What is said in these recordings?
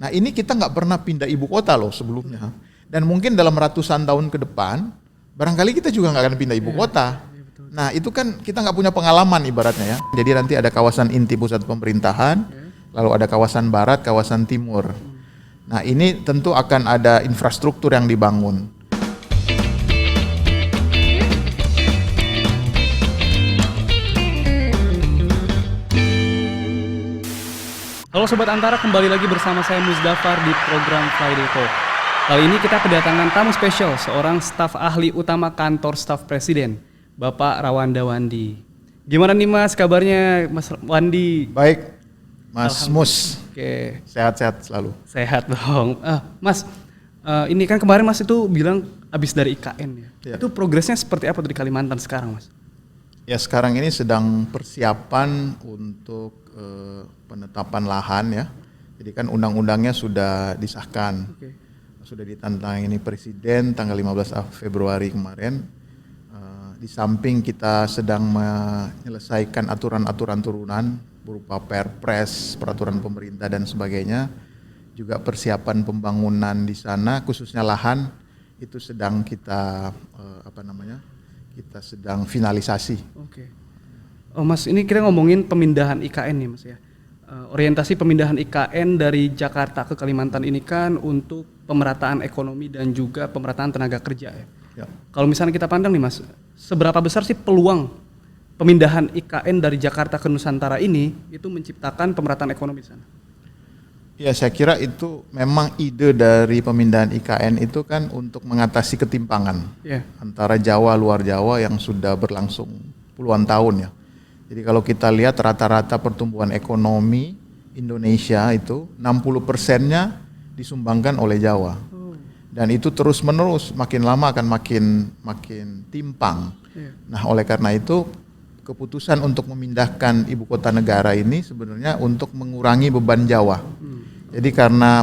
Nah ini kita nggak pernah pindah ibu kota loh sebelumnya. Dan mungkin dalam ratusan tahun ke depan, barangkali kita juga nggak akan pindah ibu kota. Nah itu kan kita nggak punya pengalaman ibaratnya ya. Jadi nanti ada kawasan inti pusat pemerintahan, lalu ada kawasan barat, kawasan timur. Nah ini tentu akan ada infrastruktur yang dibangun. Halo Sobat Antara, kembali lagi bersama saya Muzdafar di program Friday Talk. Kali ini kita kedatangan tamu spesial, seorang staf ahli utama kantor staf presiden, Bapak Rawanda Wandi. Gimana nih Mas kabarnya Mas Wandi? Baik, Mas Mus. Oke. Sehat-sehat selalu. Sehat dong. Mas, ini kan kemarin Mas itu bilang habis dari IKN ya. Itu progresnya seperti apa tuh di Kalimantan sekarang Mas? Ya sekarang ini sedang persiapan untuk penetapan lahan ya. Jadi kan undang-undangnya sudah disahkan. Sudah ditantangani Presiden tanggal 15 Februari kemarin. Di samping kita sedang menyelesaikan aturan-aturan turunan berupa Perpres, peraturan pemerintah dan sebagainya. Juga persiapan pembangunan di sana khususnya lahan itu sedang kita kita sedang finalisasi. Oke. Oh Mas, ini kita ngomongin pemindahan IKN nih Mas ya. Orientasi pemindahan IKN dari Jakarta ke Kalimantan ini kan untuk pemerataan ekonomi dan juga pemerataan tenaga kerja ya. Kalau misalnya kita pandang nih Mas, seberapa besar sih peluang pemindahan IKN dari Jakarta ke Nusantara ini itu menciptakan pemerataan ekonomi di sana? Ya saya kira itu memang ide dari pemindahan IKN itu kan untuk mengatasi ketimpangan antara Jawa luar Jawa yang sudah berlangsung puluhan tahun ya. Jadi kalau kita lihat rata-rata pertumbuhan ekonomi Indonesia itu 60%-nya disumbangkan oleh Jawa. Dan itu terus menerus makin lama akan makin timpang. Nah oleh karena itu keputusan untuk memindahkan ibu kota negara ini sebenarnya untuk mengurangi beban Jawa. Jadi karena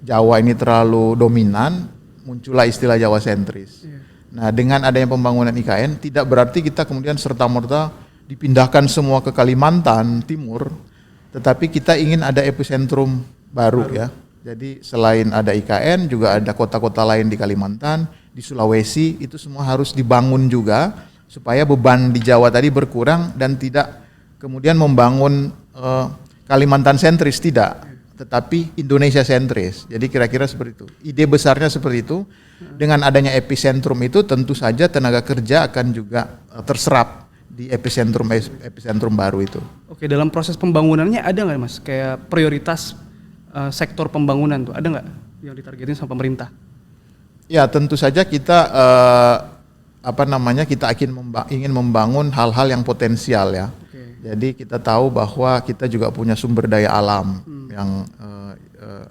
Jawa ini terlalu dominan, muncullah istilah Jawa sentris. Nah dengan adanya pembangunan IKN tidak berarti kita kemudian serta-merta dipindahkan semua ke Kalimantan Timur, tetapi kita ingin ada epicentrum baru ya. Jadi selain ada IKN juga ada kota-kota lain di Kalimantan, di Sulawesi, itu semua harus dibangun juga supaya beban di Jawa tadi berkurang dan tidak kemudian membangun Kalimantan sentris, tidak, tetapi Indonesia sentris. Jadi kira-kira seperti itu. Ide besarnya seperti itu. Dengan adanya epicentrum itu tentu saja tenaga kerja akan juga terserap di epicentrum baru itu. Oke, dalam proses pembangunannya ada nggak Mas kayak prioritas sektor pembangunan tuh ada nggak yang ditargetin sama pemerintah? Ya tentu saja kita kita ingin membangun hal-hal yang potensial ya. Jadi kita tahu bahwa kita juga punya sumber daya alam yang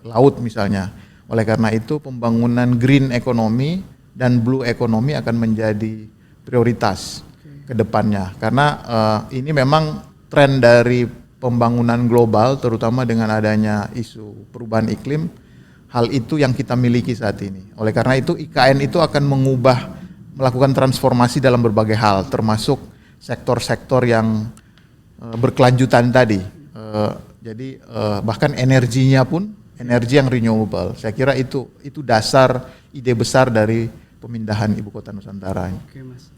laut misalnya. Oleh karena itu pembangunan green economy dan blue economy akan menjadi prioritas ke depannya. Karena ini memang tren dari pembangunan global terutama dengan adanya isu perubahan iklim, hal itu yang kita miliki saat ini. Oleh karena itu IKN itu akan melakukan transformasi dalam berbagai hal termasuk sektor-sektor yang berkelanjutan tadi. Jadi bahkan energinya pun energi yang renewable. Saya kira itu dasar ide besar dari pemindahan ibu kota Nusantara. Oke Mas.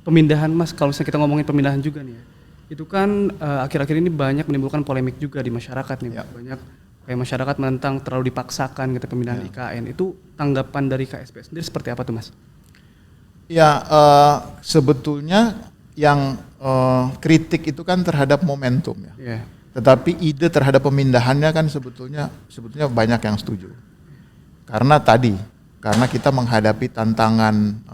Pemindahan Mas, kalau misalnya kita ngomongin pemindahan juga nih ya, itu kan akhir-akhir ini banyak menimbulkan polemik juga di masyarakat nih. Banyak kayak masyarakat menentang terlalu dipaksakan gitu pemindahan IKN. Itu tanggapan dari KSP sendiri seperti apa tuh Mas? Ya sebetulnya yang kritik itu kan terhadap momentum ya. Tetapi ide terhadap pemindahannya kan sebetulnya banyak yang setuju. Karena kita menghadapi tantangan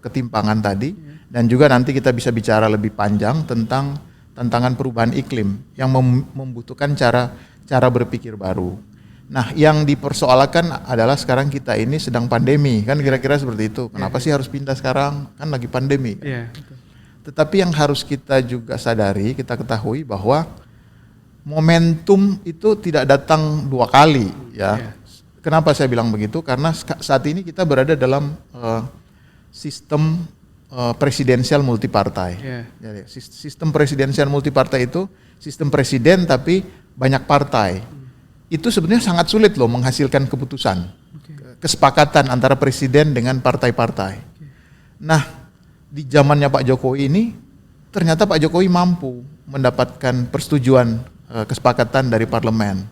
ketimpangan tadi dan juga nanti kita bisa bicara lebih panjang tentang tantangan perubahan iklim yang membutuhkan cara berpikir baru. Nah, yang dipersoalkan adalah sekarang kita ini sedang pandemi, kan kira-kira seperti itu. Kenapa sih harus pindah sekarang? Kan lagi pandemi. Tetapi yang harus kita juga sadari, kita ketahui bahwa momentum itu tidak datang dua kali ya. Kenapa saya bilang begitu? Karena saat ini kita berada dalam sistem presidensial multipartai. Jadi, sistem presidensial multipartai itu sistem presiden tapi banyak partai. itu sebenarnya sangat sulit loh menghasilkan keputusan, kesepakatan antara presiden dengan partai-partai. Nah, di zamannya Pak Jokowi ini ternyata Pak Jokowi mampu mendapatkan persetujuan kesepakatan dari parlemen.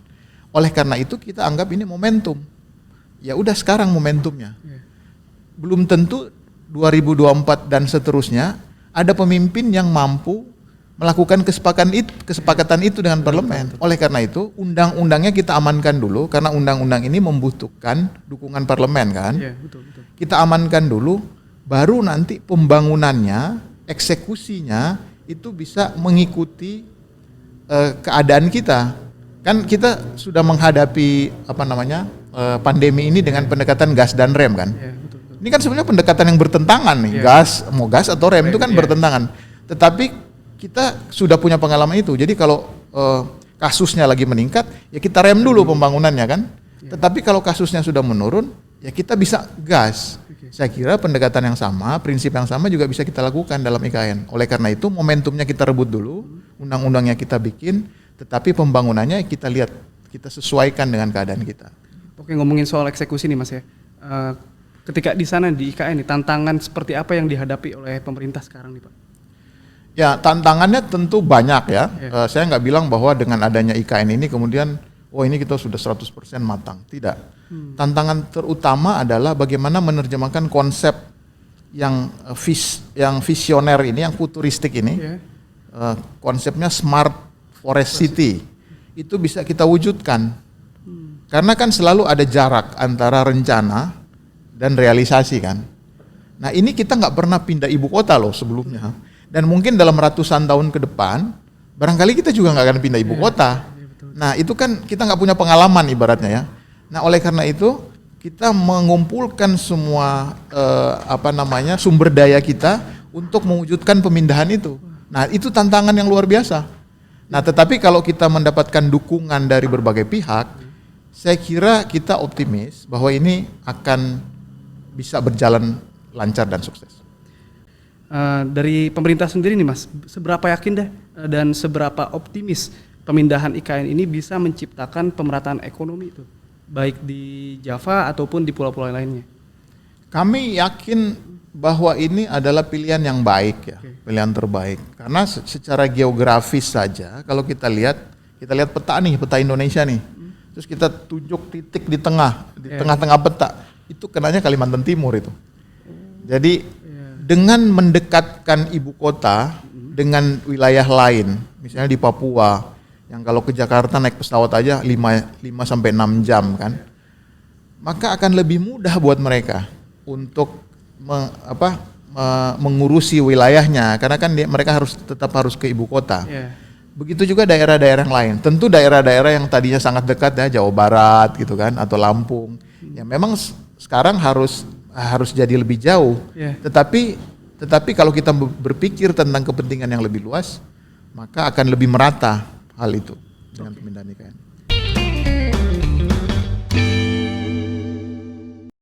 Oleh karena itu kita anggap ini momentum. Ya udah sekarang momentumnya. Belum tentu 2024 dan seterusnya ada pemimpin yang mampu melakukan kesepakatan itu dengan parlemen. Oleh karena itu, undang-undangnya kita amankan dulu karena undang-undang ini membutuhkan dukungan parlemen kan. Betul. Kita amankan dulu, baru nanti pembangunannya, eksekusinya itu bisa mengikuti keadaan kita. Kan kita sudah menghadapi pandemi ini dengan pendekatan gas dan rem kan. Ini kan sebenarnya pendekatan yang bertentangan nih, gas atau rem itu kan bertentangan. Tetapi kita sudah punya pengalaman itu. Jadi kalau kasusnya lagi meningkat, ya kita rem dulu pembangunannya kan. Tetapi kalau kasusnya sudah menurun, ya kita bisa gas. Saya kira pendekatan yang sama, prinsip yang sama juga bisa kita lakukan dalam IKN. Oleh karena itu momentumnya kita rebut dulu, undang-undangnya kita bikin, tetapi pembangunannya kita lihat, kita sesuaikan dengan keadaan kita. Oke, ngomongin soal eksekusi nih Mas ya. Ketika di sana di IKN nih, tantangan seperti apa yang dihadapi oleh pemerintah sekarang nih Pak? Ya, tantangannya tentu banyak ya. Saya nggak bilang bahwa dengan adanya IKN ini kemudian, ini kita sudah 100% matang. Tidak. Tantangan terutama adalah bagaimana menerjemahkan konsep yang visioner ini, yang futuristik ini, konsepnya Smart Forest City, itu bisa kita wujudkan. Karena kan selalu ada jarak antara rencana dan realisasi kan. Nah ini kita nggak pernah pindah ibu kota loh sebelumnya. Dan mungkin dalam ratusan tahun ke depan, barangkali kita juga nggak akan pindah ibu kota. Nah itu kan kita nggak punya pengalaman ibaratnya ya. Nah oleh karena itu kita mengumpulkan semua sumber daya kita untuk mewujudkan pemindahan itu. Nah itu tantangan yang luar biasa. Nah tetapi kalau kita mendapatkan dukungan dari berbagai pihak, saya kira kita optimis bahwa ini akan bisa berjalan lancar dan sukses. Dari pemerintah sendiri nih Mas, seberapa yakin dan seberapa optimis pemindahan IKN ini bisa menciptakan pemerataan ekonomi itu, baik di Java ataupun di pulau-pulau lainnya? Kami yakin bahwa ini adalah pilihan yang baik ya, pilihan terbaik. Karena secara geografis saja, kalau kita lihat peta Indonesia nih, terus kita tunjuk titik di tengah-tengah peta, itu kenanya Kalimantan Timur itu. Jadi dengan mendekatkan ibu kota dengan wilayah lain, misalnya di Papua, yang kalau ke Jakarta naik pesawat aja 5-6 jam kan, maka akan lebih mudah buat mereka untuk mengurusi wilayahnya, karena kan mereka tetap harus ke ibu kota. Begitu juga daerah-daerah yang lain. Tentu daerah-daerah yang tadinya sangat dekat ya, Jawa Barat gitu kan, atau Lampung, ya memang sekarang harus jadi lebih jauh. Tetapi kalau kita berpikir tentang kepentingan yang lebih luas, maka akan lebih merata hal itu dengan pemindahan IKN.